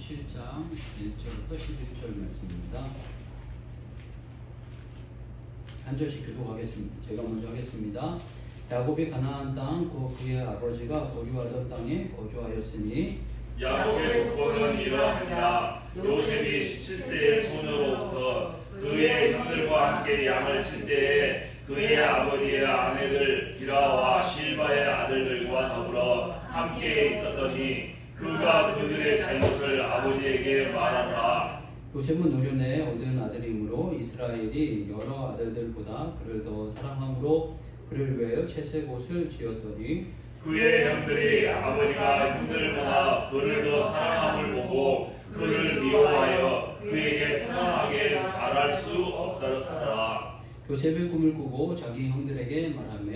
17장 1절에서 11절 말씀입니다. 한 절씩 교독하겠습니다. 제가 먼저 하겠습니다. 야곱이 가나안 땅 곧 그의 아버지가 거주하던 땅에 거주하였으니 야곱의 조건은 이러합니다. 요셉이 17세의 소녀로부터 그의 형들과 함께 양을 칠 때에 그의 아버지의 아내들 디라와 실바의 아들들과 더불어 함께 있었더니 그가 그들의 잘못을 아버지에게 말하더라. 요셉은 노년에 얻은 아들이므로 이스라엘이 여러 아들들보다 그를 더 사랑함으로 그를 위하여 채색옷을 지었더니 그의 형들이 아버지가 형들보다 그를 더 사랑함을 보고 그를 미워하여 그에게 편안하게 말할 수 없었더라. 요셉의 꿈을 꾸고 자기 형들에게 말하며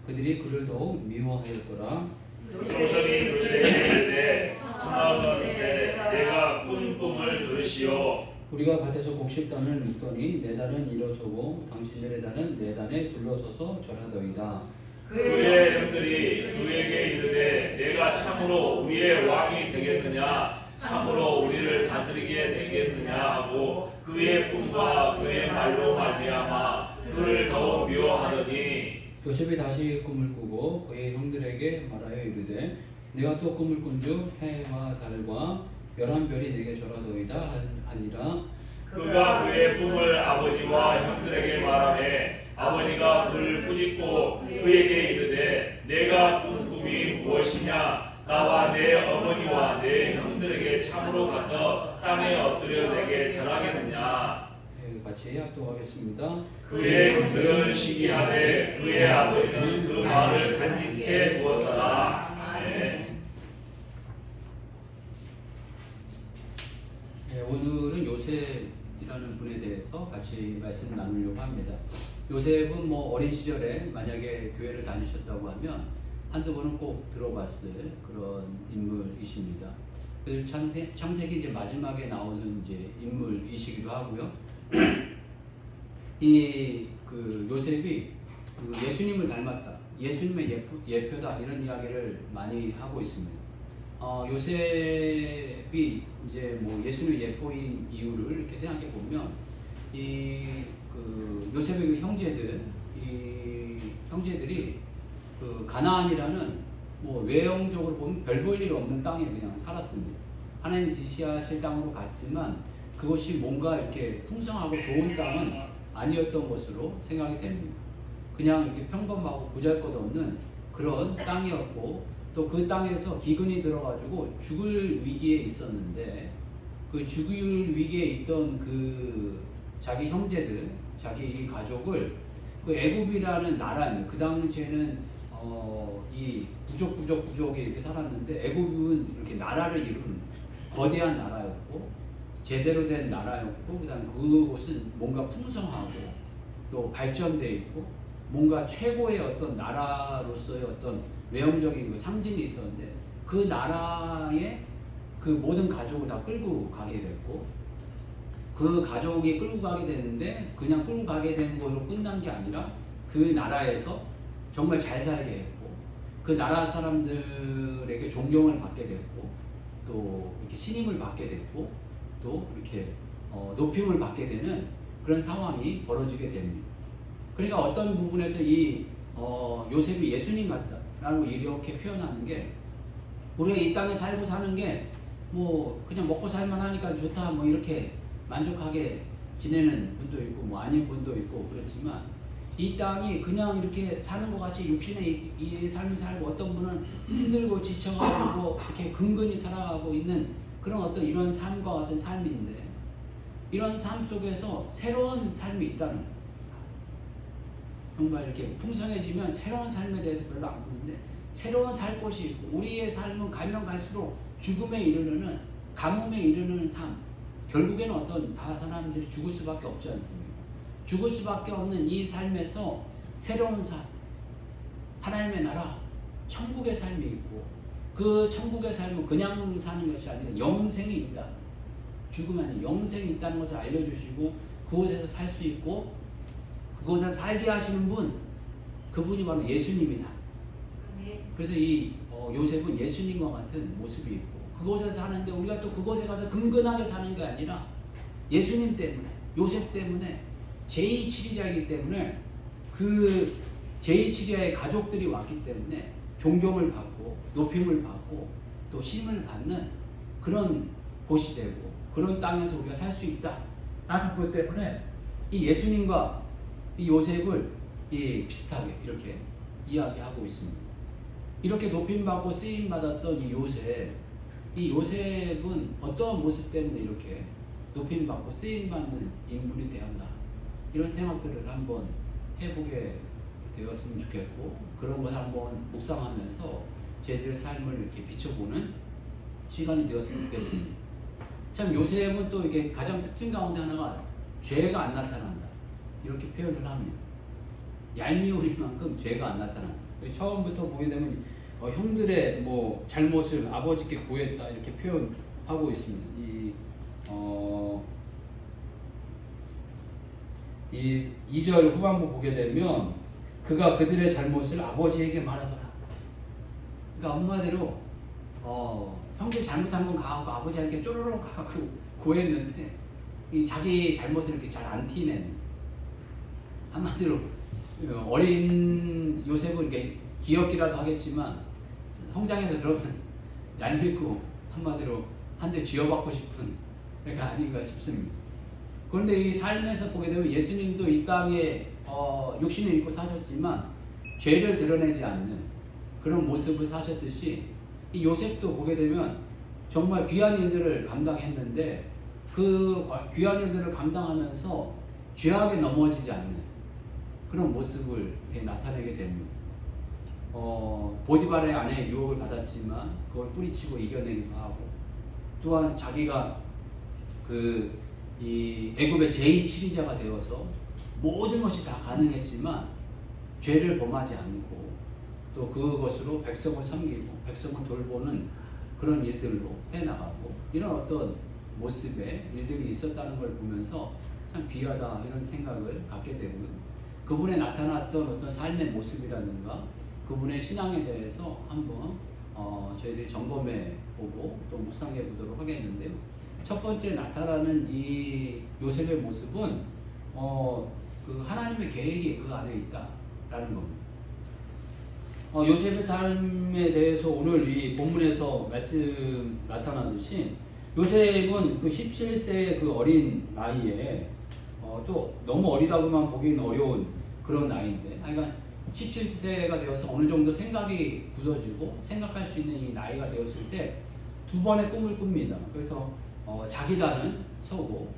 그들이 그를 더욱 미워하였더라. 조선이 그들에게 이르되 청하건대 내가 꾼 꿈을 들으시오. 우리가 밭에서 곡식단을 묶더니 네 단은 일어서고 당신들의 단은 네 단에 둘러서서 절하더이다. 그의 형들이 그에게 이르되 내가 참으로 우리의 왕이 되겠느냐 참으로 우리를 다스리게 되겠느냐 하고 그의 꿈과 그의 말로 말미암아 그를 더욱 미워하더니 요셉이 다시 꿈을 꾸고 그의 형들에게 말하여 이르되 내가 또 꿈을 꾼즉 해와 달과 11별이 내게 절하더이다 하니라. 그가 그의 꿈을 아버지와 형들에게 말하매 아버지가 그를 꾸짖고 그에게 이르되 내가 꾼 꿈이 무엇이냐 나와 내 어머니와 내 형들에게 참으로 가서 땅에 엎드려 내게 절하겠느냐. 같이 합독하겠습니다. 그의 형들은 시기하되 그의 아버지는 그 말을 간직해 두었더라. 오늘은 요셉이라는 분에 대해서 같이 말씀 나누려고 합니다. 요셉은 어린 시절에 만약에 교회를 다니셨다고 하면 한두 번은 꼭 들어봤을 그런 인물이십니다. 그래서 창세기 이제 마지막에 나오는 이제 인물이시기도 하고요. 그 요셉이 예수님을 닮았다, 예수님의 예표다 이런 이야기를 많이 하고 있습니다. 요셉이 이제 예수님의 예포인 이유를 이렇게 생각해 보면 요셉의 형제들이 그 가나안이라는 외형적으로 보면 별 볼 일 없는 땅에 그냥 살았습니다. 하나님이 지시하실 땅으로 갔지만 그것이 뭔가 이렇게 풍성하고 좋은 땅은 아니었던 것으로 생각이 됩니다. 그냥 이렇게 평범하고 보잘것없는 그런 땅이었고 또 그 땅에서 기근이 들어가지고 죽을 위기에 있었는데 그 죽을 위기에 있던 그 자기 형제들, 자기 가족을 그 애굽이라는 나라입니다. 그 당시에는 이 부족이 이렇게 살았는데 애굽은 이렇게 나라를 이룬 거대한 나라였고 제대로 된 나라였고 그다음 그곳은 뭔가 풍성하고 또 발전돼 있고 뭔가 최고의 어떤 나라로서의 어떤 외형적인 그 상징이 있었는데 그 나라의 그 모든 가족을 다 끌고 가게 됐고 그 가족이 끌고 가게 되는데 그냥 끌고 가게 되는 것으로 끝난 게 아니라 그 나라에서 정말 잘 살게 했고 그 나라 사람들에게 존경을 받게 됐고 또 이렇게 신임을 받게 됐고 또 이렇게 높임을 받게 되는 그런 상황이 벌어지게 됩니다. 그러니까 어떤 부분에서 요셉이 예수님 같다라고 이렇게 표현하는 게 우리가 이 땅에 살고 사는 게 그냥 먹고 살만 하니까 좋다 이렇게 만족하게 지내는 분도 있고 아닌 분도 있고 그렇지만 이 땅이 그냥 이렇게 사는 것 같이 육신의 이 삶을 살고 어떤 분은 힘들고 지쳐가지고 이렇게 근근히 살아가고 있는 그런 어떤 이런 삶과 같은 삶인데 이런 삶 속에서 새로운 삶이 있다는 거예요. 정말 이렇게 풍성해지면 새로운 삶에 대해서 별로 안 보는데 새로운 살 곳이 있고 우리의 삶은 가면 갈수록 죽음에 이르는 가뭄에 이르는 삶 결국에는 다 사람들이 죽을 수밖에 없지 않습니까? 죽을 수밖에 없는 이 삶에서 새로운 삶 하나님의 나라 천국의 삶이 있고 그 천국의 삶은 그냥 사는 것이 아니라 영생이 있다. 죽음 아닌 영생이 있다는 것을 알려주시고 그곳에서 살 수 있고 그곳에서 살게 하시는 분 그분이 바로 예수님이다. 그래서 요셉은 예수님과 같은 모습이 있고 그곳에 사는데 우리가 또 그곳에 가서 근근하게 사는 게 아니라 예수님 때문에, 요셉 때문에, 제2치리자이기 때문에 그 제2치리자의 가족들이 왔기 때문에 존경을 받고 높임을 받고 또 힘을 받는 그런 곳이 되고 그런 땅에서 우리가 살 수 있다라는 것 때문에 이 예수님과 이 요셉을 비슷하게 이렇게 이야기하고 있습니다. 이렇게 높임받고 쓰임받았던 이 요셉은 어떠한 모습 때문에 이렇게 높임받고 쓰임받는 인물이 되었나, 이런 생각들을 한번 해보게 되었으면 좋겠고, 그런 것을 한번 묵상하면서 저희들의 삶을 이렇게 비춰보는 시간이 되었으면 좋겠습니다. 참 요셉은 또 이게 가장 특징 가운데 하나가 죄가 안 나타난다, 이렇게 표현을 합니다. 얄미우리만큼 죄가 안 나타난다. 처음부터 보게 되면 형들의 뭐 잘못을 아버지께 고했다, 이렇게 표현하고 있습니다. 이 2절 후반부 보게 되면 그가 그들의 잘못을 아버지에게 말하더라. 그러니까 엄마대로 형제 잘못한 건 가고 아버지한테 쪼르륵 하고 고했는데 이 자기 잘못을 이렇게 잘 안 티내는, 한마디로 어린 요셉은 이렇게 귀엽기라도 하겠지만 성장해서 그러면 얄밉고 한마디로 한 대 쥐어받고 싶은 애가 아닌가 싶습니다. 그런데 이 삶에서 보게 되면 예수님도 이 땅에 육신을 입고 사셨지만 죄를 드러내지 않는 그런 모습을 사셨듯이 이 요셉도 보게 되면 정말 귀한 일들을 감당했는데 그 귀한 일들을 감당하면서 죄악에 넘어지지 않는 그런 모습을 이렇게 나타내게 됩니다. 보디발의 아내의 유혹을 받았지만 그걸 뿌리치고 이겨내기도 하고, 또한 자기가 이 애굽의 제2치리자가 되어서 모든 것이 다 가능했지만 죄를 범하지 않고 또 그것으로 백성을 섬기고 백성을 돌보는 그런 일들로 해나가고, 이런 어떤 모습의 일들이 있었다는 걸 보면서 참 귀하다, 이런 생각을 갖게 되고요. 그분의 나타났던 어떤 삶의 모습이라든가 그분의 신앙에 대해서 한번 저희들이 점검해 보고 또 묵상해 보도록 하겠는데요. 첫 번째 나타나는 이 요셉의 모습은 그 하나님의 계획이 그 안에 있다라는 겁니다. 요셉의 삶에 대해서 오늘 이 본문에서 말씀 나타나듯이 요셉은 그 17세의 그 어린 나이에 또 너무 어리다고만 보기는 어려운 그런 나이인데, 하여간 17세가 되어서 어느 정도 생각이 굳어지고 생각할 수 있는 이 나이가 되었을 때 두 번의 꿈을 꿉니다. 그래서 자기 단은 서고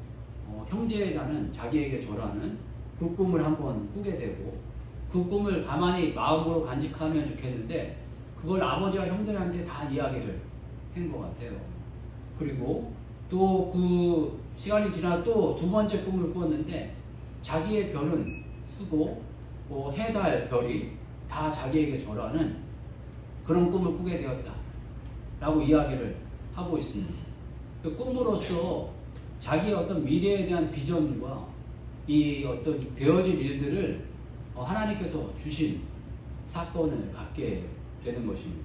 형제의 단은 자기에게 절하는 그 꿈을 한번 꾸게 되고, 그 꿈을 가만히 마음으로 간직하면 좋겠는데 그걸 아버지와 형들한테 다 이야기를 한 것 같아요. 그리고 또 그 시간이 지나 또 두 번째 꿈을 꾸었는데 자기의 별은 쓰고 해, 달, 별이 다 자기에게 절하는 그런 꿈을 꾸게 되었다 라고 이야기를 하고 있습니다. 그 꿈으로써 자기의 어떤 미래에 대한 비전과 이 어떤 되어질 일들을 하나님께서 주신 사건을 갖게 되는 것입니다.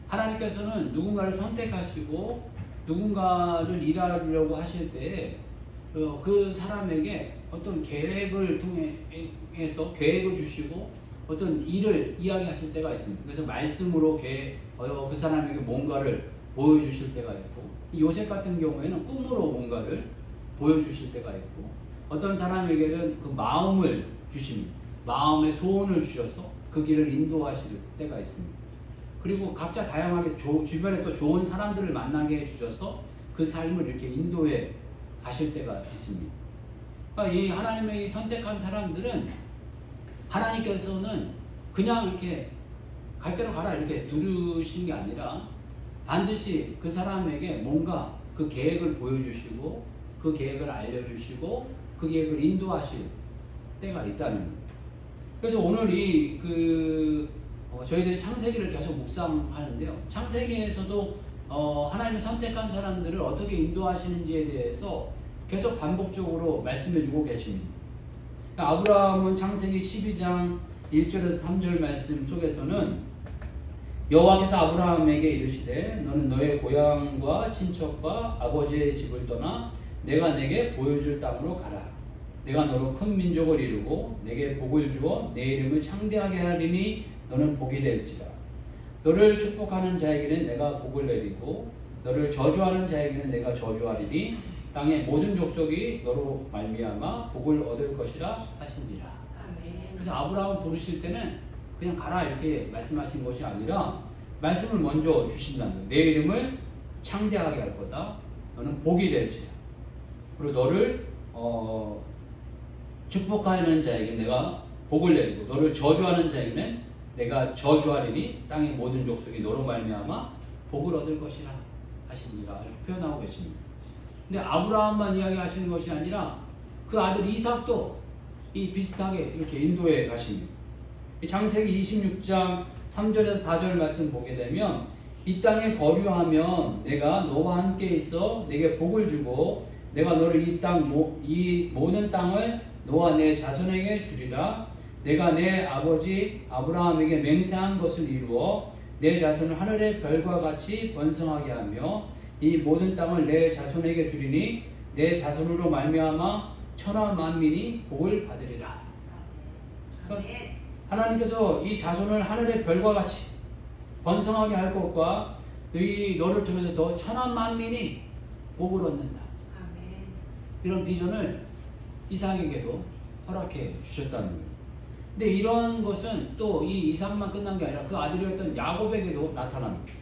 하나님께서는 누군가를 선택하시고 누군가를 일하려고 하실 때 그 사람에게 어떤 계획을 통해서 계획을 주시고 어떤 일을 이야기하실 때가 있습니다. 그래서 말씀으로 그 사람에게 뭔가를 보여주실 때가 있고, 요셉 같은 경우에는 꿈으로 뭔가를 보여주실 때가 있고, 어떤 사람에게는 그 마음을 주십니다. 마음의 소원을 주셔서 그 길을 인도하실 때가 있습니다. 그리고 각자 다양하게 주변에 또 좋은 사람들을 만나게 해주셔서 그 삶을 이렇게 인도해 가실 때가 있습니다. 그러니까 이 하나님의 이 선택한 사람들은 하나님께서는 그냥 이렇게 갈 대로 가라 이렇게 두르신 게 아니라 반드시 그 사람에게 뭔가 그 계획을 보여주시고 그 계획을 알려주시고 그 계획을 인도하실 때가 있다는 거예요. 그래서 오늘 저희들이 창세기를 계속 묵상하는데요. 창세기에서도 하나님이 선택한 사람들을 어떻게 인도하시는지에 대해서 계속 반복적으로 말씀해주고 계십니다. 아브라함은 창세기 12장 1절에서 3절 말씀 속에서는 여호와께서 아브라함에게 이르시되 너는 너의 고향과 친척과 아버지의 집을 떠나 내가 내게 보여줄 땅으로 가라. 내가 너로 큰 민족을 이루고 내게 복을 주어 내 이름을 창대하게 하리니 너는 복이 될지라. 너를 축복하는 자에게는 내가 복을 내리고 너를 저주하는 자에게는 내가 저주하리니 땅의 모든 족속이 너로 말미암아 복을 얻을 것이라 하신지라. 아멘. 그래서 아브라함을 부르실 때는 그냥 가라 이렇게 말씀하신 것이 아니라 말씀을 먼저 주신다는 거예요. 내 이름을 창대하게 할 거다. 너는 복이 될지라. 그리고 너를 축복하는 자에게는 내가 복을 내리고 너를 저주하는 자에게는 내가 저주하리니 땅의 모든 족속이 너로 말미암아 복을 얻을 것이라 하시니라 이렇게 표현하고 계십니다. 근데 아브라함만 이야기하시는 것이 아니라 그 아들 이삭도 이 비슷하게 이렇게 인도에 가십니다. 창세기 26장 3절에서 4절 말씀 보게 되면 이 땅에 거류하면 내가 너와 함께 있어 내게 복을 주고 내가 너를 이 모든 땅을 너와 내 자손에게 주리라. 내가 내 아버지 아브라함에게 맹세한 것을 이루어 내 자손을 하늘의 별과 같이 번성하게 하며 이 모든 땅을 내 자손에게 주리니 내 자손으로 말미암아 천하 만민이 복을 받으리라. 그러니까 하나님께서 이 자손을 하늘의 별과 같이 번성하게 할 것과 이 너를 통해서 더 천하 만민이 복을 얻는다. 이런 비전을 이삭에게도 허락해 주셨다는 거예요. 근데 이런 것은 또 이 이삭만 끝난 게 아니라 그 아들이었던 야곱에게도 나타납니다.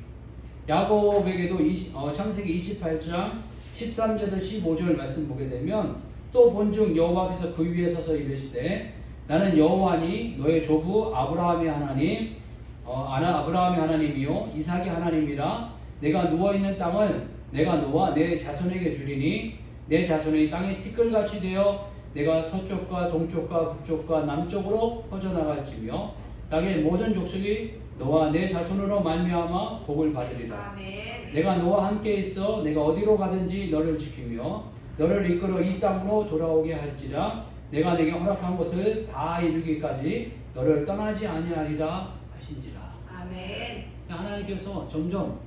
야곱에게도 창세기 28장 13절에서 15절 말씀 보게 되면 또 본즉 여호와께서 그 위에 서서 이르시되 나는 여호와니 너의 조부 아브라함의 하나님 아브라함의 하나님이요 이삭의 하나님이라. 내가 누워있는 땅을 내가 너와 내 자손에게 주리니 내 자손이 땅에 티끌같이 되어 내가 서쪽과 동쪽과 북쪽과 남쪽으로 퍼져나갈지며 땅의 모든 족속이 너와 내 자손으로 말미암아 복을 받으리라. 아멘. 내가 너와 함께 있어 내가 어디로 가든지 너를 지키며 너를 이끌어 이 땅으로 돌아오게 할지라. 내가 내게 허락한 것을 다 이루기까지 너를 떠나지 아니하리라 하신지라. 아멘. 하나님께서 점점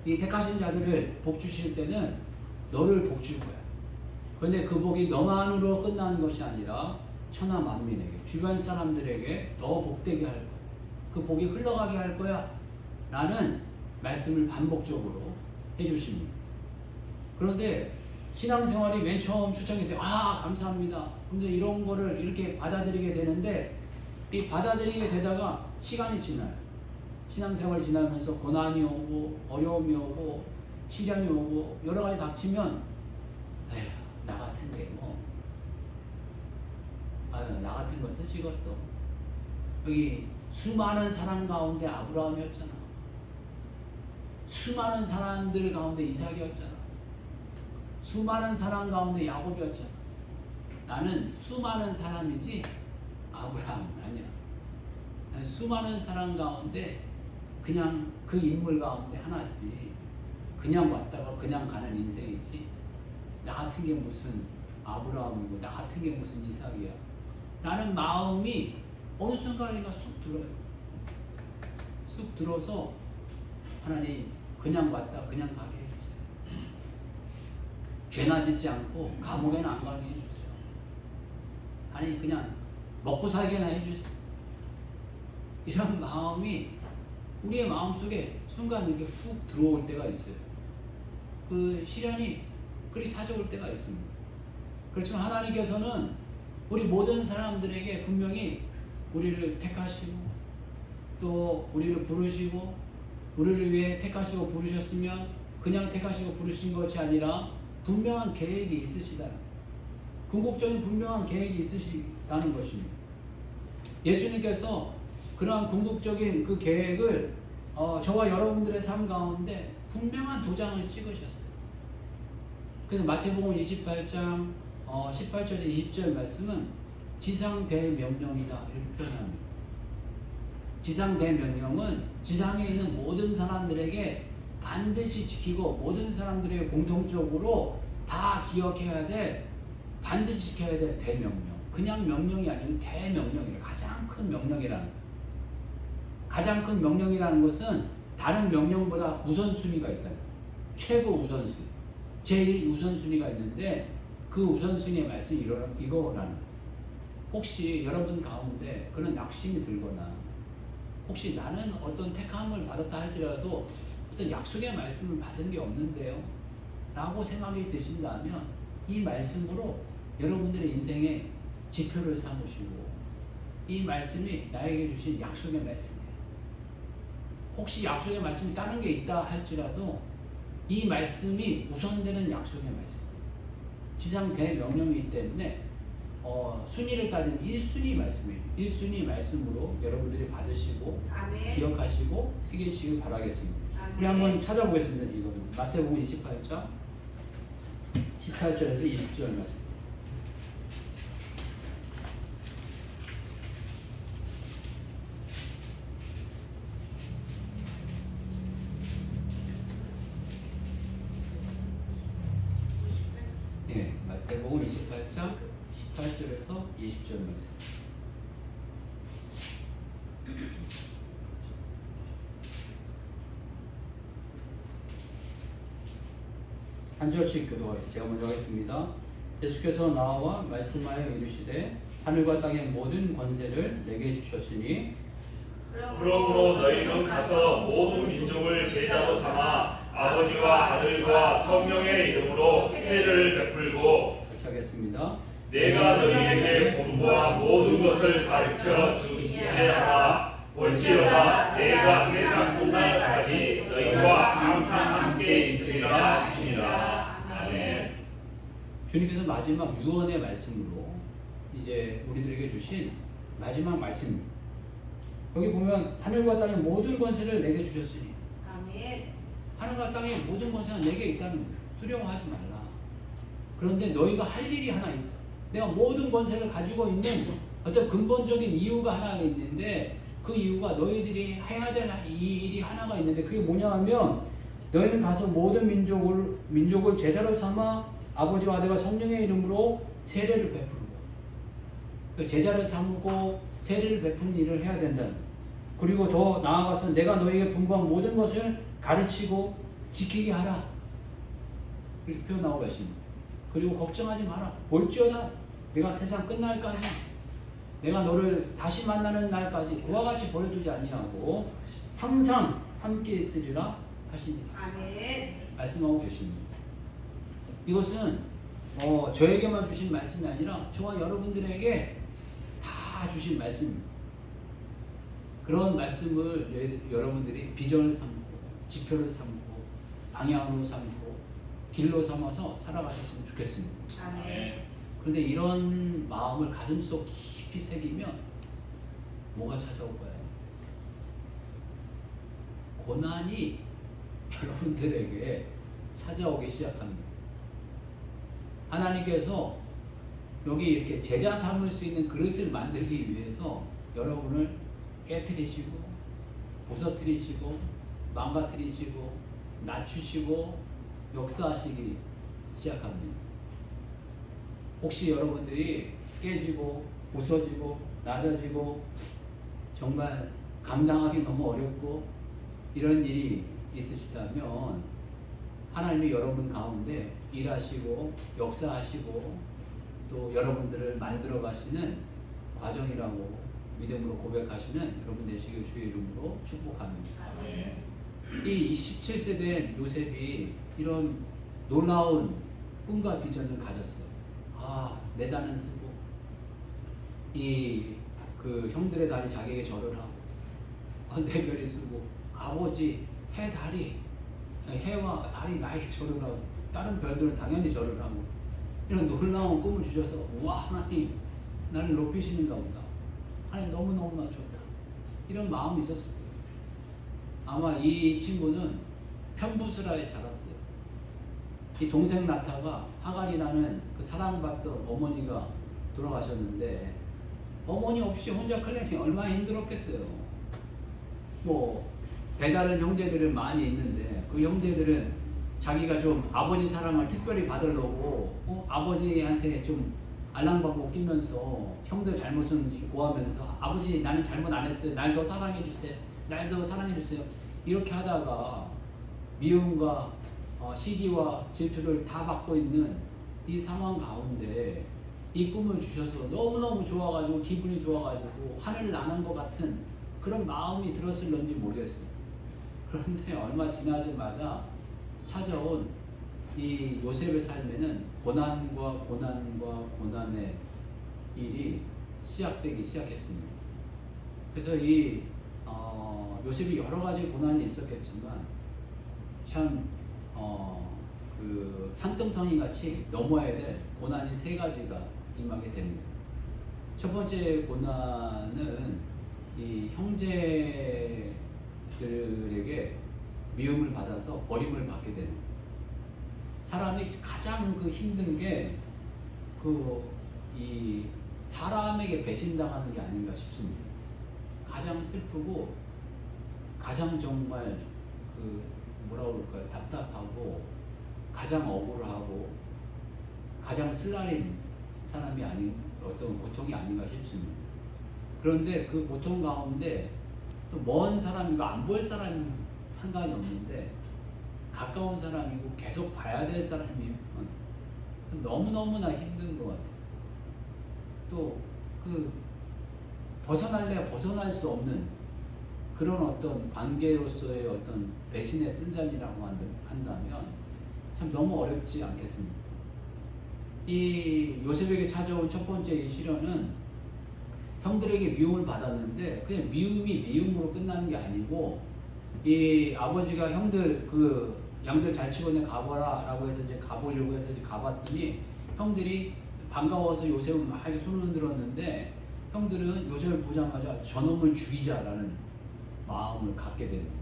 이 택하신 자들을 복 주실 때는 너를 복 줄 거야. 그런데 그 복이 너만으로 끝나는 것이 아니라 천하 만민에게 주변 사람들에게 더 복되게 할 거야. 그 복이 흘러가게 할 거야 라는 말씀을 반복적으로 해주십니다. 그런데 신앙생활이 맨 처음 초창기 때 감사합니다. 근데 이런 거를 이렇게 받아들이게 되는데 이 받아들이게 되다가 시간이 지나요. 신앙생활이 지나면서 고난이 오고 어려움이 오고 시련이 오고 여러 가지 닥치면 에휴 나 같은 게 나 같은 것은 식었어. 여기 수많은 사람 가운데 아브라함이었잖아. 수많은 사람들 가운데 이삭이었잖아. 수많은 사람 가운데 야곱이었잖아. 나는 수많은 사람이지 아브라함 아니야. 나는 수많은 사람 가운데 그냥 그 인물 가운데 하나지. 그냥 왔다가 그냥 가는 인생이지. 나 같은 게 무슨 아브라함이고 나 같은 게 무슨 이삭이야. 라는 마음이 어느 순간인가 쑥 들어요. 쑥 들어서 하나님 그냥 왔다 그냥 가게 해주세요. 죄나 짓지 않고 감옥에는 안 가게 해주세요. 아니 그냥 먹고 살게나 해주세요. 이런 마음이 우리의 마음속에 순간 이렇게 훅 들어올 때가 있어요. 그 시련이 그리 찾아올 때가 있습니다. 그렇지만 하나님께서는 우리 모든 사람들에게 분명히 우리를 택하시고 또 우리를 부르시고 우리를 위해 택하시고 부르셨으면 그냥 택하시고 부르신 것이 아니라 분명한 계획이 있으시다. 궁극적인 분명한 계획이 있으시다는 것입니다. 예수님께서 그러한 궁극적인 그 계획을 저와 여러분들의 삶 가운데 분명한 도장을 찍으셨어요. 그래서 마태복음 28장 18절에서 20절 말씀은 지상대명령이다 이렇게 표현합니다. 지상대명령은 지상에 있는 모든 사람들에게 반드시 지키고 모든 사람들에게 공통적으로 다 기억해야 될 반드시 지켜야 될 대명령. 그냥 명령이 아니고 대명령이라 가장 큰 명령이라는 거예요. 가장 큰 명령이라는 것은 다른 명령보다 우선순위가 있다. 최고 우선순위, 제일 우선순위가 있는데 그 우선순위의 말씀이 이거라는 거예요. 혹시 여러분 가운데 그런 낙심이 들거나 혹시 나는 어떤 택함을 받았다 할지라도 어떤 약속의 말씀을 받은 게 없는데요 라고 생각이 드신다면 이 말씀으로 여러분들의 인생의 지표를 삼으시고 이 말씀이 나에게 주신 약속의 말씀이에요. 혹시 약속의 말씀이 다른 게 있다 할지라도 이 말씀이 우선되는 약속의 말씀, 지상 대명령이기 때문에 순위를 따지면 1순위 말씀이에요. 1순위 말씀으로 여러분들이 받으시고 아멘. 기억하시고 새기시길 바라겠습니다. 아멘. 우리 한번 찾아보겠습니다. 이거는 마태복음 28장 18절에서 20절 말씀. 예, 마태복음 28장 18절에서 20절 말씀. 한 절씩 교도하겠습니다. 제가 먼저 하겠습니다. 예수께서 나와 말씀하여 이르시되 하늘과 땅의 모든 권세를 내게 주셨으니 그러므로 너희는 가서 모든 민족을 제자로 삼아 아버지와 아들과 성령의 이름으로 세례를 베풀고 같이 하겠습니다. 내가 너희에게 본부와 모든 것을 가르쳐 주게 하라. 볼지어다 내가 세상 끝날까지 너희와 항상 함께 있으리라 하시니라. 아멘. 주님께서 마지막 유언의 말씀으로 이제 우리들에게 주신 마지막 말씀입니다. 여기 보면 하늘과 땅의 모든 권세를 내게 주셨으니 아멘. 하늘과 땅의 모든 권세가 내게 있다는 거예요. 두려워하지 말라. 그런데 너희가 할 일이 하나 있다. 내가 모든 권세를 가지고 있는 어떤 근본적인 이유가 하나 있는데 그 이유가 너희들이 해야 될 이 일이 하나가 있는데 그게 뭐냐 하면 너희는 가서 모든 민족을 제자로 삼아 아버지와 아들과 성령의 이름으로 세례를 베푸는 거예요. 제자를 삼고 세례를 베푸는 일을 해야 된다는 거예요. 그리고 더 나아가서 내가 너희에게 분부한 모든 것을 가르치고 지키게 하라. 이렇게 표현하고 계십니다. 그리고 걱정하지 마라. 볼지어다 내가 세상 끝날까지 내가 너를 다시 만나는 날까지 그와 같이 버려두지 아니하고 항상 함께 있으리라 하시니 아멘. 말씀하고 계십니다. 이것은 저에게만 주신 말씀이 아니라 저와 여러분들에게 다 주신 말씀입니다. 그런 말씀을 여러분들이 비전을 삼고 지표를 삼고 방향으로 삼고 길로 삼아서 살아가셨으면 좋겠습니다. 아멘. 그런데 이런 마음을 가슴속 깊이 새기면 뭐가 찾아올까요? 고난이 여러분들에게 찾아오기 시작합니다. 하나님께서 여기 이렇게 제자 삼을 수 있는 그릇을 만들기 위해서 여러분을 깨트리시고 부서뜨리시고 망가뜨리시고 낮추시고 역사하시기 시작합니다. 혹시 여러분들이 깨지고 부서지고 낮아지고 정말 감당하기 너무 어렵고 이런 일이 있으시다면 하나님이 여러분 가운데 일하시고 역사하시고 또 여러분들을 만들어 가시는 과정이라고 믿음으로 고백하시는 여러분 되시길 주의 이름으로 축복합니다. 아멘. 이 17세대 요셉이 이런 놀라운 꿈과 비전을 가졌어요. 내 단은 쓰고 그 형들의 다리 자기에게 절을 하고 내 별이 쓰고 아버지 해와 달이 나에게 절을 하고 다른 별들은 당연히 절을 하고 이런 놀라운 꿈을 주셔서 와 하나님 나를 높이시는가 보다. 하나님 너무너무나 좋다. 이런 마음이 있었어요. 아마 이 친구는 편부스라에 자랐어요. 이 동생 나타가 하갈이라는 그 사랑받던 어머니가 돌아가셨는데 어머니 없이 혼자 클렌징 얼마나 힘들었겠어요. 뭐 배다른 형제들은 많이 있는데 그 형제들은 자기가 좀 아버지 사랑을 특별히 받으려고 아버지한테 좀 알랑방구 끼면서 형들 잘못은 고하면서 아버지 나는 잘못 안 했어요. 날 더 사랑해 주세요. 날도 사랑해 주세요. 이렇게 하다가 미움과 시기와 질투를 다 받고 있는 이 상황 가운데 이 꿈을 주셔서 너무너무 좋아가지고 기분이 좋아가지고 하늘을 나는 것 같은 그런 마음이 들었을런지 모르겠어요. 그런데 얼마 지나자마자 찾아온 이 요셉의 삶에는 고난과 고난의 일이 시작되기 시작했습니다. 그래서 이 요셉이 여러 가지 고난이 있었겠지만 참 그 산등성이 같이 넘어야 될 고난이 3가지가 임하게 됩니다. 첫 번째 고난은 이 형제들에게 미움을 받아서 버림을 받게 되는 거예요. 사람이 가장 그 힘든 게 이 사람에게 배신당하는 게 아닌가 싶습니다. 가장 슬프고 가장 정말 그 뭐라고 그럴까요? 답답하고 가장 억울하고 가장 쓰라린 사람이 아닌 어떤 고통이 아닌가 싶습니다. 그런데 그 고통 가운데 또 먼 사람이고 안 볼 사람은 상관이 없는데 가까운 사람이고 계속 봐야 될 사람이면 너무너무나 힘든 것 같아요. 또 그 벗어날래야 벗어날 수 없는 그런 어떤 관계로서의 어떤 배신의 쓴잔이라고 한다면 참 너무 어렵지 않겠습니까? 이 요셉에게 찾아온 첫 번째 이 시련은 형들에게 미움을 받았는데 그냥 미움이 미움으로 끝나는 게 아니고 이 아버지가 형들 그 양들 잘 치고 가봐라 라고 해서 이제 가보려고 해서 이제 가봤더니 형들이 반가워서 요셉을 막 손을 흔들었는데 형들은 요셉을 보자마자 저놈을 죽이자라는 마음을 갖게 됩니다.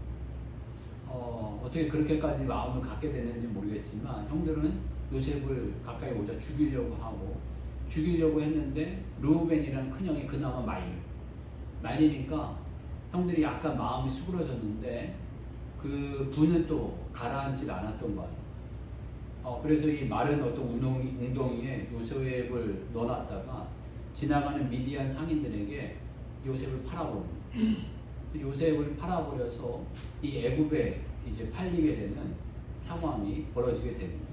어떻게 그렇게까지 마음을 갖게 됐는지 모르겠지만 형들은 요셉을 가까이 오자 죽이려고 했는데 르우벤이라는 큰형이 그나마 말리니까 형들이 약간 마음이 수그러졌는데 그 분은 또 가라앉질 않았던 것 같아요. 그래서 이 마른 어떤 웅덩이에 요셉을 넣어놨다가 지나가는 미디안 상인들에게 요셉을 팔아버립니다. 요셉을 팔아버려서 이 애굽에 이제 팔리게 되는 상황이 벌어지게 됩니다.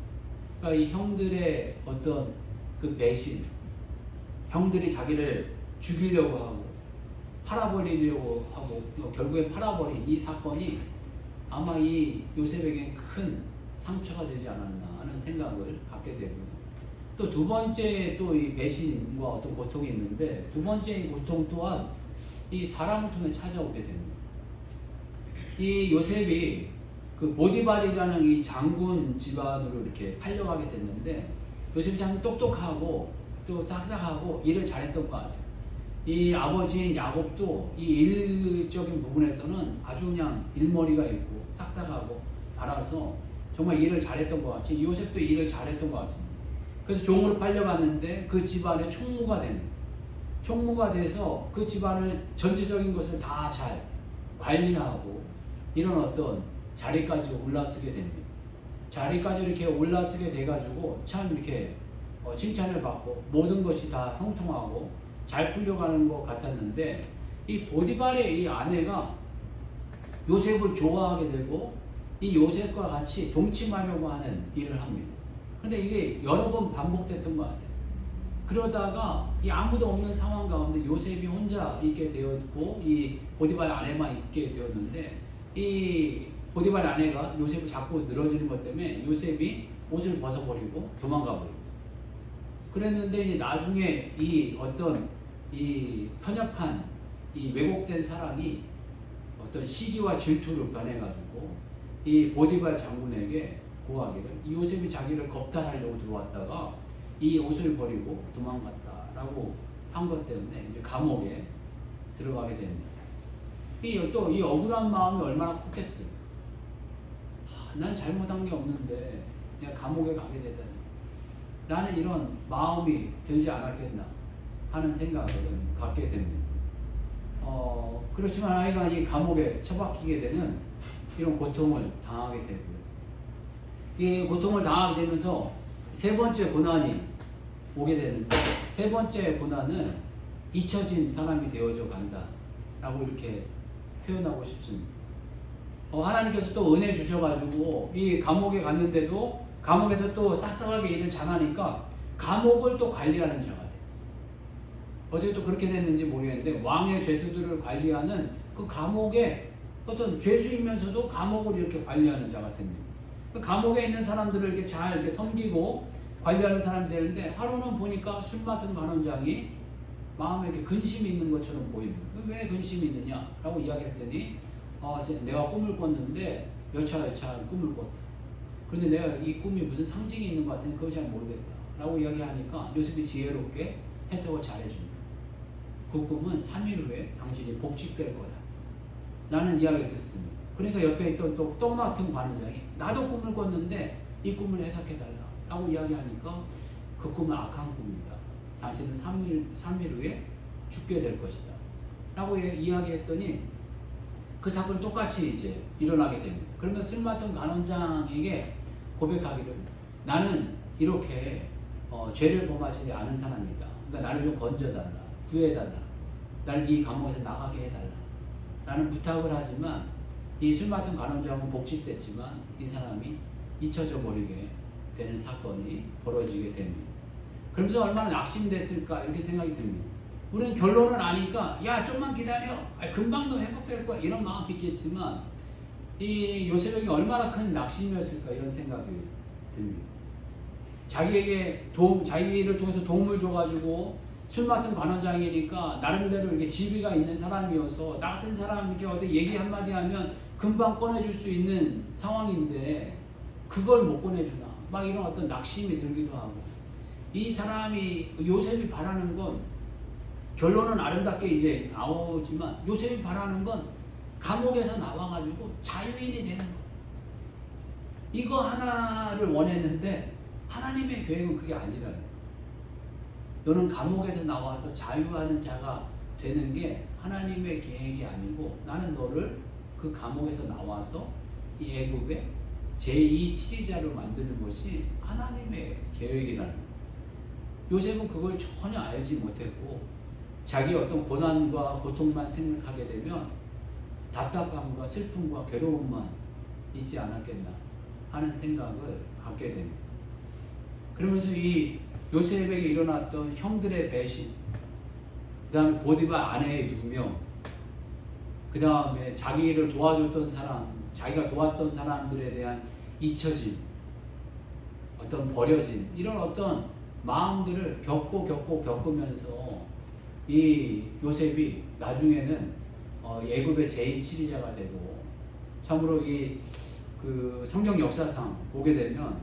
그러니까 이 형들의 어떤 그 배신, 형들이 자기를 죽이려고 하고 팔아버리려고 하고 결국에 팔아버린 이 사건이 아마 이 요셉에게 큰 상처가 되지 않았나 하는 생각을 갖게 되고 또 두 번째 또 이 배신과 어떤 고통이 있는데 두 번째 고통 또한 이 사람을 통해 찾아오게 됩니다. 이 요셉이 그 보디발이라는 이 장군 집안으로 이렇게 팔려가게 됐는데 요셉이 참 똑똑하고 또 싹싹하고 일을 잘했던 것 같아요. 이 아버지인 야곱도 이 일적인 부분에서는 아주 그냥 일머리가 있고 싹싹하고 알아서 정말 일을 잘했던 것 같이 요셉도 일을 잘했던 것 같습니다. 그래서 종으로 팔려갔는데 그 집안의 총무가 됩니다. 총무가 돼서 그 집안을 전체적인 것을 다 잘 관리하고 이런 어떤 자리까지 올라서게 됩니다. 자리까지 이렇게 올라서게 돼가지고 참 이렇게 칭찬을 받고 모든 것이 다 형통하고 잘 풀려가는 것 같았는데 이 보디발의 이 아내가 요셉을 좋아하게 되고 이 요셉과 같이 동침하려고 하는 일을 합니다. 그런데 이게 여러 번 반복됐던 것 같아요. 그러다가 이 아무도 없는 상황 가운데 요셉이 혼자 있게 되었고 이 보디발 아내만 있게 되었는데 이 보디발 아내가 요셉을 자꾸 늘어지는 것 때문에 요셉이 옷을 벗어버리고 도망가 버리고 그랬는데 이제 나중에 이 어떤 이 편협한 이 왜곡된 사랑이 어떤 시기와 질투로 변해가지고 이 보디발 장군에게 고하기를 이 요셉이 자기를 겁탈하려고 들어왔다가 이 옷을 버리고 도망갔다라고 한 것 때문에 이제 감옥에 들어가게 됩니다. 또 이 억울한 마음이 얼마나 컸겠어요. 난 잘못한 게 없는데 내가 감옥에 가게 되다니 라는 이런 마음이 들지 않았겠나 하는 생각을 갖게 됩니다. 그렇지만 아이가 이 감옥에 처박히게 되는 이런 고통을 당하게 되고요. 이 고통을 당하게 되면서 세 번째 고난이 오게 되는데 세 번째 고난은 잊혀진 사람이 되어져 간다 라고 이렇게 표현하고 싶습니다. 하나님께서 또 은혜 주셔가지고 이 감옥에 갔는데도 감옥에서 또 싹싹하게 일을 잘하니까 감옥을 또 관리하는 자가 돼요. 어떻게 또 그렇게 됐는지 모르겠는데 왕의 죄수들을 관리하는 그 감옥에 어떤 죄수이면서도 감옥을 이렇게 관리하는 자가 됩니다. 그 감옥에 있는 사람들을 이렇게 잘 이렇게 섬기고 관리하는 사람이 되는데 하루는 보니까 술 맡은 관원장이 마음에 이렇게 근심이 있는 것처럼 보입니다. 왜 근심이 있느냐라고 이야기했더니 내가 꿈을 꿨는데 여차여차한 꿈을 꿨다. 그런데 내가 이 꿈이 무슨 상징이 있는 것 같으니 그걸 잘 모르겠다 라고 이야기하니까 요셉이 지혜롭게 해석을 잘해줍니다. 그 꿈은 3일 후에 당신이 복직될 거다 라는 이야기를 듣습니다. 그러니까 옆에 있던 또 떡 맡은 관원장이 나도 꿈을 꿨는데 이 꿈을 해석해달라 라고 이야기하니까 그 꿈은 악한 꿈이다. 당신은 3일 후에 죽게 될 것이다 라고 이야기했더니 그 사건이 똑같이 이제 일어나게 됩니다. 그러면 술 맡은 관원장에게 고백하기를 나는 이렇게 죄를 범하지 않은 사람이다. 그러니까 나를 좀 건져달라, 구해달라, 나를 이 감옥에서 나가게 해달라 라는 부탁을 하지만 이 술 맡은 관원장은 복직됐지만 이 사람이 잊혀져 버리게 되는 사건이 벌어지게 됩니다. 그러면서 얼마나 낙심됐을까 이렇게 생각이 듭니다. 우리는 결론을 아니까 야 좀만 기다려, 금방 너 회복될 거야 이런 마음이 있겠지만 이 요셉에게 얼마나 큰 낙심이었을까 이런 생각이 듭니다. 자기를 통해서 도움을 줘가지고 술 맡은 관원장이니까 나름대로 이렇게 지위가 있는 사람이어서 나 같은 사람 이렇게 어디 얘기 한마디 하면 금방 꺼내줄 수 있는 상황인데 그걸 못 꺼내주나 막 이런 어떤 낙심이 들기도 하고 이 사람이 요셉이 바라는 건 결론은 아름답게 이제 나오지만 요셉이 바라는 건 감옥에서 나와가지고 자유인이 되는 거. 이거 하나를 원했는데 하나님의 계획은 그게 아니라는 거예요. 너는 감옥에서 나와서 자유하는 자가 되는 게 하나님의 계획이 아니고 나는 너를 그 감옥에서 나와서 이 애굽의 제2 치리자로 만드는 것이 하나님의 계획이라는 거예요. 요셉은 그걸 전혀 알지 못했고 자기 어떤 고난과 고통만 생각하게 되면 답답함과 슬픔과 괴로움만 있지 않았겠나 하는 생각을 갖게 됩니다. 그러면서 이 요셉에게 일어났던 형들의 배신, 그 다음에 보디발 아내의 누명, 그 다음에 자기를 도와줬던 사람, 자기가 도왔던 사람들에 대한 잊혀짐, 어떤 버려짐, 이런 어떤 마음들을 겪으면서 이 요셉이 나중에는 애굽의 제2치리자가 되고 참으로 그 성경 역사상 보게 되면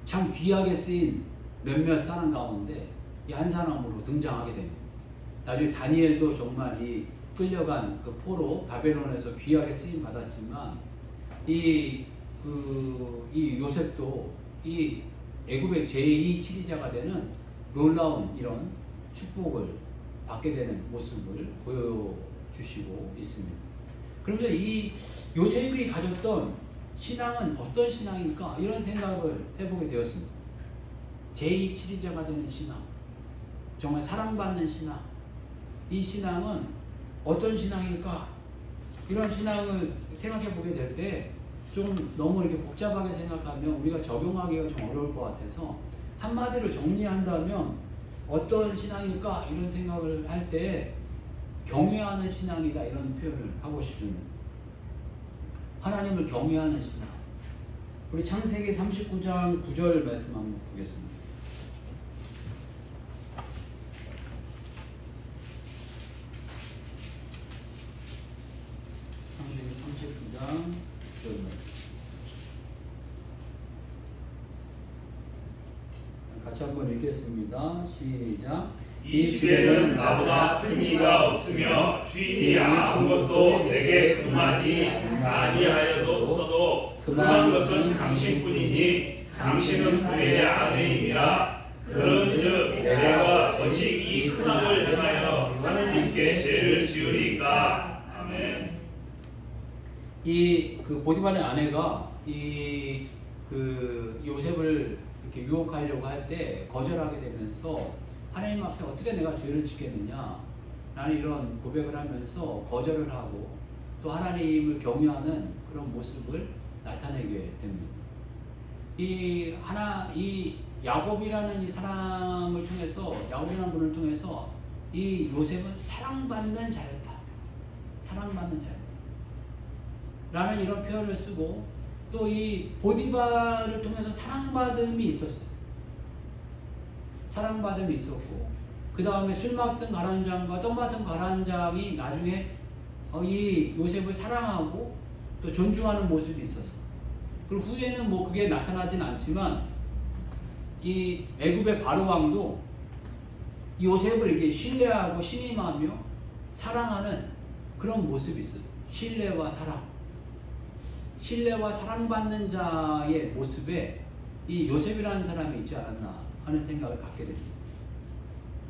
참 귀하게 쓰인 몇몇 사람 가운데 이 한 사람으로 등장하게 됩니다. 나중에 다니엘도 정말 이 끌려간 그 포로 바벨론에서 귀하게 쓰임 받았지만 이 요셉도 이 애굽의 제2치리자가 되는 놀라운 이런 축복을 받게 되는 모습을 보여주시고 있습니다. 그러면서 이 요셉이 가졌던 신앙은 어떤 신앙일까 이런 생각을 해보게 되었습니다. 제2치리자가 되는 신앙, 정말 사랑받는 신앙, 이 신앙은 어떤 신앙일까 이런 신앙을 생각해 보게 될 때 좀 너무 이렇게 복잡하게 생각하면 우리가 적용하기가 좀 어려울 것 같아서 한마디로 정리한다면 어떤 신앙일까 이런 생각을 할 때 경외하는 신앙이다 이런 표현을 하고 싶습니다. 하나님을 경외하는 신앙. 우리 창세기 39장 9절 말씀 한번 보겠습니다. 창세기 39장 9절 말씀. 같이 한번 읽겠습니다. 시작. 이 집에는 나보다 큰 이가 없으며 주인이 아무것도 내게 금하지 아니하여도 금한 것은 당신뿐이니 당신은 그의 아내이니라. 그런즉 내가 오직 이 큰함을 행하여 하느님께 죄를 지으리까. 아멘. 그 보디발의 아내가 그 요셉을 이렇게 유혹하려고 할 때 거절하게 되면서 하나님 앞에 어떻게 내가 죄를 짓겠느냐 나는 이런 고백을 하면서 거절을 하고 또 하나님을 경외하는 그런 모습을 나타내게 됩니다. 이 야곱이라는 이 사람을 통해서, 야곱이라는 분을 통해서 이 요셉은 사랑받는 자였다. 사랑받는 자였다. 라는 이런 표현을 쓰고 또 이 보디발을 통해서 사랑받음이 있었어요. 사랑받음이 있었고 그 다음에 술 맡은 가난장과 떡 맡은 가난장이 나중에 이 요셉을 사랑하고 또 존중하는 모습이 있었어. 그리고 후에는 뭐 그게 나타나진 않지만 이 애굽의 바로 왕도 요셉을 이렇게 신뢰하고 신임하며 사랑하는 그런 모습이 있어요. 신뢰와 사랑. 신뢰와 사랑받는 자의 모습에 이 요셉이라는 사람이 있지 않았나 하는 생각을 갖게 됩니다.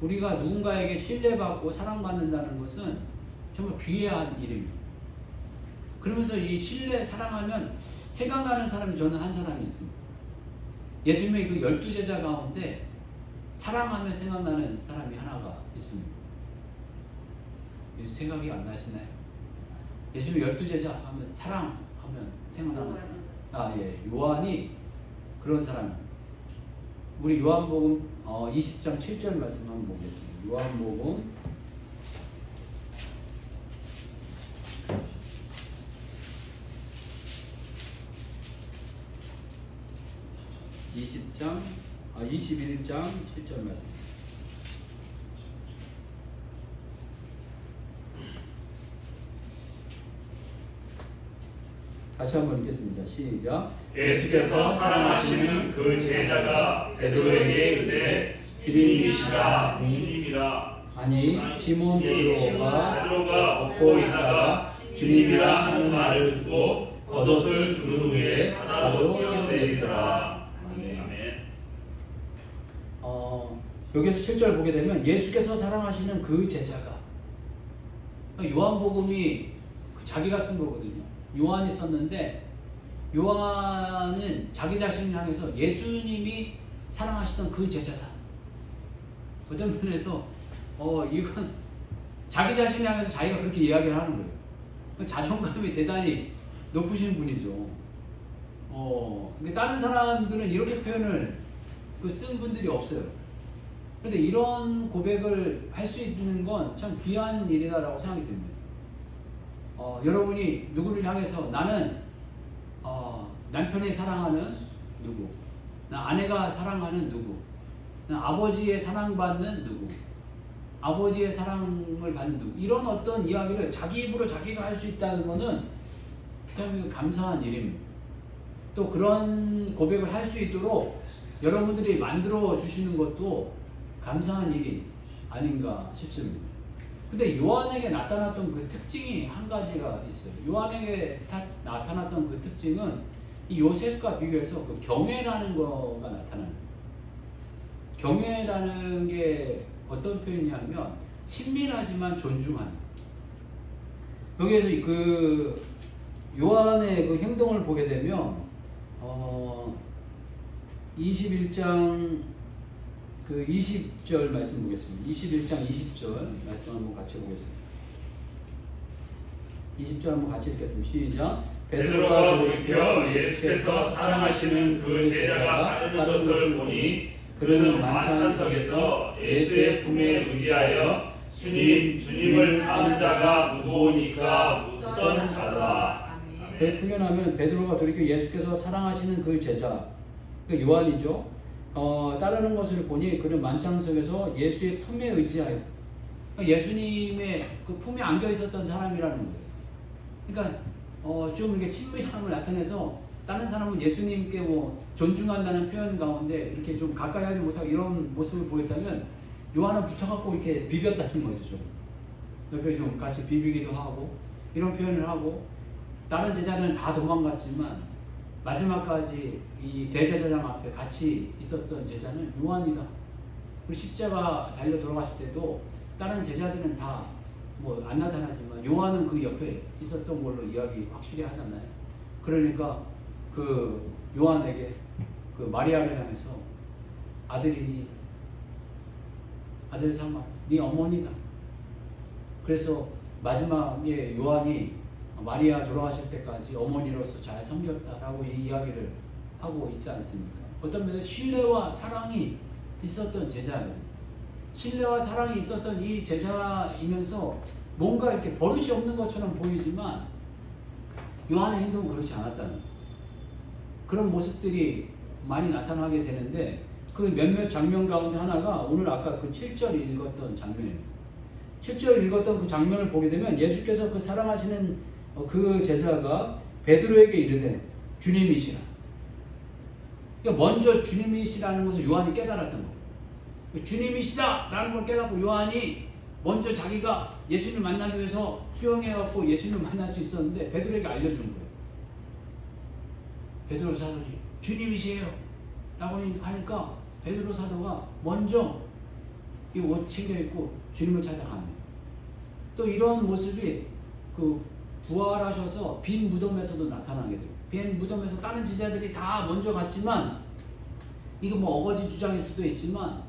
우리가 누군가에게 신뢰받고 사랑받는다는 것은 정말 귀한 일입니다. 그러면서 이 신뢰, 사랑하면 생각나는 사람이 저는 한 사람이 있습니다. 예수님의 그 12제자 가운데 사랑하면 생각나는 사람이 하나가 있습니다. 생각이 안 나시나요? 예수님 12제자 하면 사랑하면 생각나는 사람. 예. 요한이 그런 사람입니다. 우리 요한복음 20장 7절 말씀 한번 보겠습니다. 요한복음 21장 7절 말씀. 같이 한번 읽겠습니다. 시작. 예수께서 사랑하시는 그 제자가 베드로에게 이르되 주님이시라 주님이라. 아니 시몬 베드로가 걷고 있다가 주님이라 하는 말을 듣고 겉옷을 두른 후에 바다로 뛰어내리더라. 아멘. 여기서 7절 보게 되면 예수께서 사랑하시는 그 제자가, 요한복음이 자기가 쓴 거거든요. 요한이 썼는데 요한은 자기 자신을 향해서 예수님이 사랑하시던 그 제자다. 어떤 면에서 이건 자기 자신을 향해서 자기가 그렇게 이야기를 하는 거예요. 자존감이 대단히 높으신 분이죠. 다른 사람들은 이렇게 표현을 쓴 분들이 없어요. 그런데 이런 고백을 할 수 있는 건 참 귀한 일이다라고 생각이 듭니다. 여러분이 누구를 향해서 나는 남편이 사랑하는 누구, 나 아내가 사랑하는 누구, 나 아버지의 사랑받는 누구, 아버지의 사랑을 받는 누구, 이런 어떤 이야기를 자기 입으로 자기가 할 수 있다는 것은 참 감사한 일입니다. 또 그런 고백을 할 수 있도록 여러분들이 만들어 주시는 것도 감사한 일이 아닌가 싶습니다. 근데 요한에게 나타났던 그 특징이 한 가지가 있어요. 요한에게 나타났던 그 특징은 이 요셉과 비교해서 그 경외라는 거가 나타나는 거예요. 경외라는 게 어떤 표현이냐면 친밀하지만 존중하는. 여기에서 그 요한의 그 행동을 보게 되면 21장 그 20절 말씀 보겠습니다. 21장 20절 말씀 한번 같이 보겠습니다. 20절 한번 같이 읽겠습니다. 시작. 베드로가 돌이켜 예수께서 사랑하시는 그 제자가 따르는 것을 보니 그는 만찬석에서 예수의 품에 의지하여 주님을 가는 자가 무거우니까 묻던 자다. 표현하면 베드로가 돌이켜 예수께서 사랑하시는 그 제자, 그 요한이죠. 따르는 것을 보니 그는 만찬석에서 예수의 품에 의지하여, 예수님의 그 품에 안겨 있었던 사람이라는 거예요. 그러니까 좀 이렇게 친밀함을 나타내서 다른 사람은 예수님께 뭐 존중한다는 표현 가운데 이렇게 좀 가까이 하지 못하고 이런 모습을 보였다면 요한은 붙어갖고 이렇게 비볐다는 것이죠. 옆에 좀 같이 비비기도 하고 이런 표현을 하고, 다른 제자들은 다 도망갔지만 마지막까지 이 대제사장 앞에 같이 있었던 제자는 요한이다. 그리고 십자가 달려 돌아갔을 때도 다른 제자들은 다 뭐 안 나타나지만 요한은 그 옆에 있었던 걸로 이야기 확실히 하잖아요. 그러니까 그 요한에게 그 마리아를 향해서 아들이니, 아들 삼아 네 어머니다 그래서 마지막에 요한이 마리아 돌아가실 때까지 어머니로서 잘 섬겼다라고 이 이야기를 하고 있지 않습니까? 어떤 면에서 신뢰와 사랑이 있었던 제자들, 신뢰와 사랑이 있었던 이 제자이면서 뭔가 이렇게 버릇이 없는 것처럼 보이지만 요한의 행동은 그렇지 않았다는 그런 모습들이 많이 나타나게 되는데, 그 몇몇 장면 가운데 하나가 오늘 아까 그 7절 읽었던 장면입니다. 7절 읽었던 그 장면을 보게 되면 예수께서 그 사랑하시는 그 제자가 베드로에게 이르되 주님이시라. 그러니까 먼저 주님이시라는 것을 요한이 깨달았던 거예요. 주님이시다라는 걸 깨닫고 요한이 먼저 자기가 예수님을 만나기 위해서 수영해갖고 예수님을 만날 수 있었는데 베드로에게 알려준 거예요. 베드로 사도니 주님이시에요 라고 하니까 베드로 사도가 먼저 이 옷 챙겨 입고 주님을 찾아갑니다. 또 이런 모습이 그 부활하셔서 빈 무덤에서도 나타나게 돼요. 빈 무덤에서 다른 제자들이 다 먼저 갔지만, 이거 뭐 어거지 주장일 수도 있지만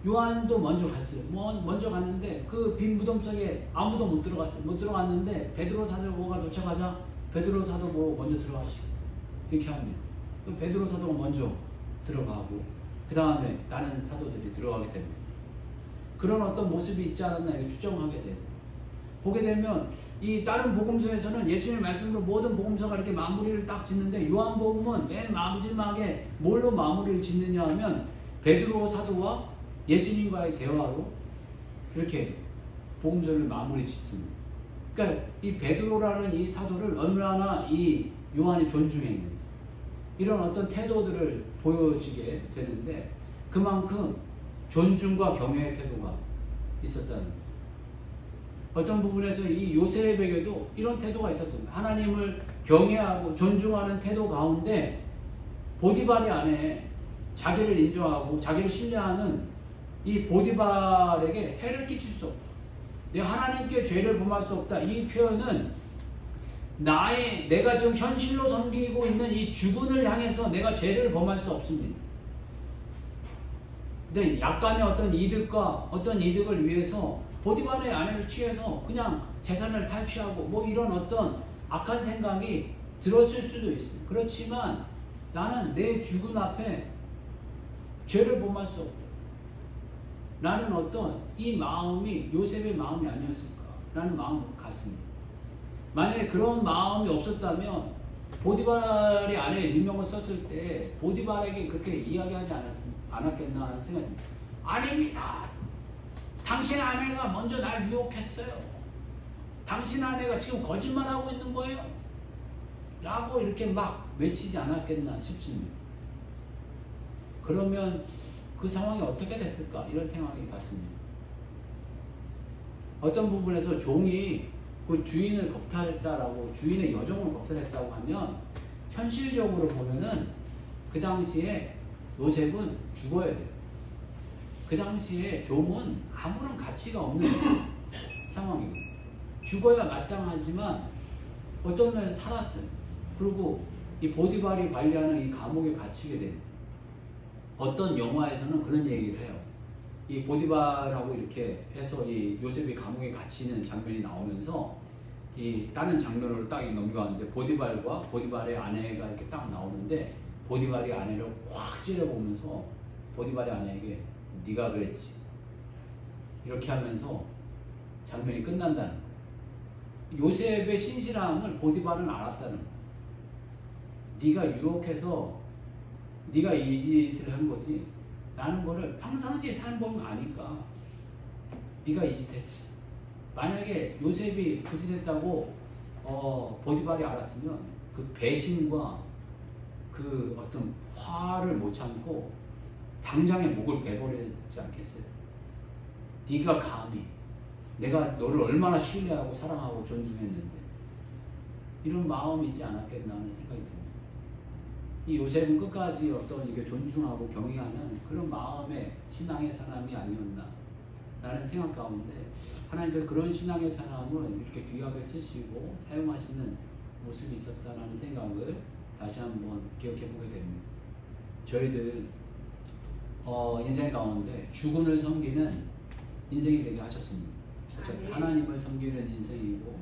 요한도 먼저 갔어요. 먼저 갔는데 그 빈 무덤 속에 아무도 못 들어갔어요. 못 들어갔는데 베드로 사도가 도착하자 베드로 사도 보고 먼저 들어가시고 이렇게 합니다. 베드로 사도가 먼저 들어가고 그 다음에 다른 사도들이 들어가게 됩니다. 그런 어떤 모습이 있지 않았나 이렇게 추정하게 돼요. 보게 되면 이 다른 복음서에서는 예수님의 말씀으로 모든 복음서가 이렇게 마무리를 딱 짓는데, 요한복음은 맨 마지막에 뭘로 마무리를 짓느냐 하면 베드로 사도와 예수님과의 대화로 이렇게 복음서를 마무리 짓습니다. 그러니까 이 베드로라는 이 사도를 얼마나 이 요한이 존중했는지 이런 어떤 태도들을 보여지게 되는데, 그만큼 존중과 경외의 태도가 있었다는 거예요. 어떤 부분에서 이 요셉에게도 이런 태도가 있었던 거예요. 하나님을 경외하고 존중하는 태도 가운데 보디발의 아내, 자기를 인정하고 자기를 신뢰하는 이 보디발에게 해를 끼칠 수 없다. 내가 하나님께 죄를 범할 수 없다. 이 표현은 내가 지금 현실로 섬기고 있는 이 주군을 향해서 내가 죄를 범할 수 없습니다. 근데 약간의 어떤 이득과 어떤 이득을 위해서 보디발의 아내를 취해서 그냥 재산을 탈취하고 뭐 이런 어떤 악한 생각이 들었을 수도 있습니다. 그렇지만 나는 내 주군 앞에 죄를 범할 수 없다. 라는 어떤 이 마음이 요셉의 마음이 아니었을까라는 마음을 갖습니다. 만약에 그런 마음이 없었다면 보디발의 아내의 유명을 썼을 때 보디발에게 그렇게 이야기하지 않았겠나 하는 생각이 듭니다. 아닙니다. 당신 아내가 먼저 날 유혹했어요. 당신 아내가 지금 거짓말하고 있는 거예요. 라고 이렇게 막 외치지 않았겠나 싶습니다. 그러면 그 상황이 어떻게 됐을까 이런 생각이 같습니다. 어떤 부분에서 종이 그 주인을 겁탈했다라고, 주인의 여종을 겁탈했다고 하면 현실적으로 보면은 그 당시에 요셉은 죽어야 돼요. 그 당시에 종은 아무런 가치가 없는 상황이고 죽어야 마땅하지만 어떤 면에서 살았어요. 그리고 이 보디발이 관리하는 이 감옥에 갇히게 됩니다. 어떤 영화에서는 그런 얘기를 해요. 이 보디발하고 이렇게 해서 이 요셉이 감옥에 갇히는 장면이 나오면서 이 다른 장면으로 딱 넘겨가는데 보디발과 보디발의 아내가 이렇게 딱 나오는데 보디발이 아내를 확 찌려보면서 보디발의 아내에게 네가 그랬지 이렇게 하면서 장면이 끝난다는 거예요. 요셉의 신실함을 보디발은 알았다는 거예요. 네가 유혹해서 네가 이 짓을 한 거지 라는 거를 평상시에 살보면 아니까 네가 이 짓 했지. 만약에 요셉이 그 짓 했다고 보디발이 알았으면 그 배신과 그 어떤 화를 못 참고 당장에 목을 베버리지 않겠어요? 네가 감히, 내가 너를 얼마나 신뢰하고 사랑하고 존중했는데 이런 마음이 있지 않았겠나 하는 생각이 듭니다. 이 요셉은 끝까지 어떤 이게 존중하고 경외하는 그런 마음의 신앙의 사람이 아니었나 라는 생각 가운데 하나님께서 그런 신앙의 사람을 이렇게 귀하게 쓰시고 사용하시는 모습이 있었다라는 생각을 다시 한번 기억해 보게 됩니다. 저희들 인생 가운데 주군을 섬기는 인생이 되게 하셨습니다. 어차피 하나님을 섬기는 인생이고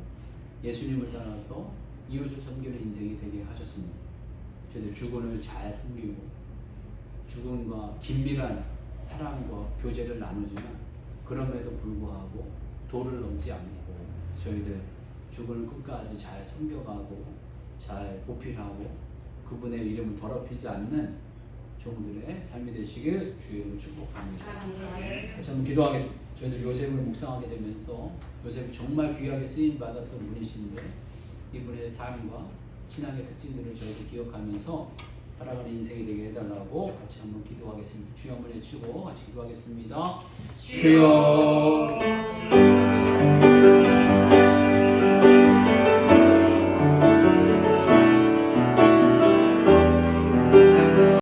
예수님을 따라서 이웃을 섬기는 인생이 되게 하셨습니다. 저희들 주군을 잘 섬기고 주군과 긴밀한 사랑과 교제를 나누지만 그럼에도 불구하고 도를 넘지 않고 저희들 주군을 끝까지 잘 섬겨가고 잘 보필하고 그분의 이름을 더럽히지 않는 종들의 삶이 되시길 주의 이름으로 축복합니다. 같이 한번 기도하겠습니다. 저희들 요셉을 묵상하게 되면서 요셉이 정말 귀하게 쓰임 받았던 분이신데 이분의 삶과 신앙의 특징들을 저희들 기억하면서 살아가는 인생이 되게 해달라고 같이 한번 기도하겠습니다. 주여 한번 외치고 같이 기도하겠습니다. 주여